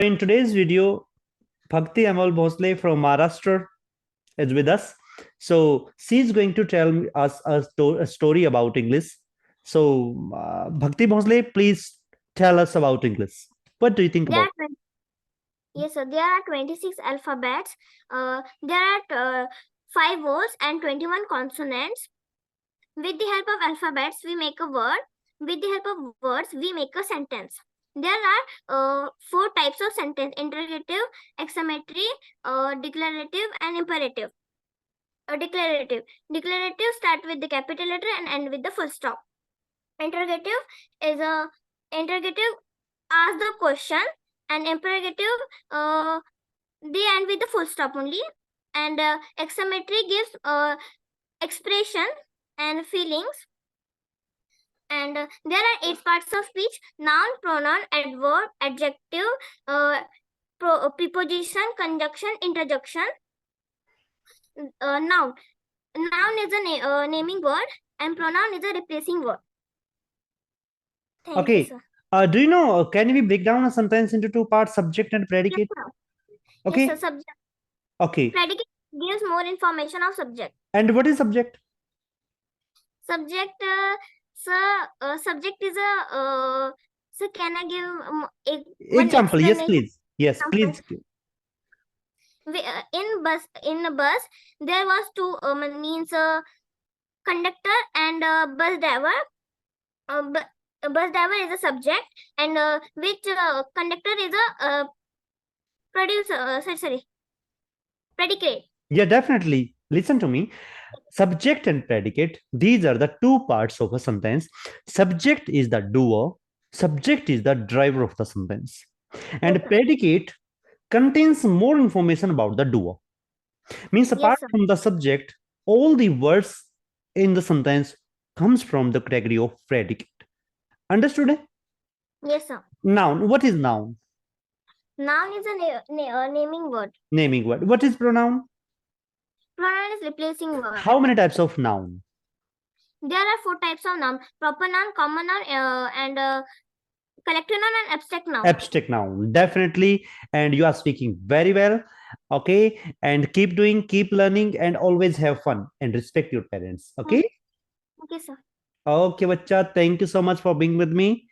In today's video, Bhakti Amal Bhosle from Maharashtra is with us. So she's going to tell us a story about English. So Bhakti Bhosle, please tell us about English. What do you think about? Yes, sir. There are 26 alphabets. There are 5 words and 21 consonants. With the help of alphabets, we make a word. With the help of words, we make a sentence. There are 4 types of sentence: interrogative, exclamatory, declarative, and imperative. Declarative start with the capital letter and end with the full stop. Interrogative asks the question, and imperative they end with the full stop only, and exclamatory gives expression and feelings. And there are 8 parts of speech: noun, pronoun, adverb, adjective, preposition, conjunction, interjection. Noun is a naming word, and pronoun is a replacing word. Thank you, sir. Do you know, can we break down a sentence into 2 parts, subject and predicate? Yes, Okay. Yes, sir, subject. Okay. Predicate gives more information of subject. And what is subject? Subject, subject is a. So can I give one example? Yes, explanation? please. Yes, please. In a bus, there was 2 means conductor and bus driver. Bus driver is a subject, and which conductor is a producer. Predicate. Yeah, definitely. Listen to me. Subject and predicate, these are the 2 parts of a sentence. Subject is the doer, subject is the driver of the sentence, and Yes, predicate contains more information about the doer. Means apart Yes, from the subject, all the words in the sentence comes from the category of predicate. Understood? Yes, sir. Noun. What is noun? Noun is a naming word. Naming word. What is pronoun? Pronoun is replacing word. How many types of noun? There are 4 types of noun: proper noun, common noun, and collective noun and abstract noun. Abstract noun, definitely. And you are speaking very well. Okay. And keep doing, keep learning, and always have fun and respect your parents. Okay. Okay, sir. Okay, bacha. Thank you so much for being with me.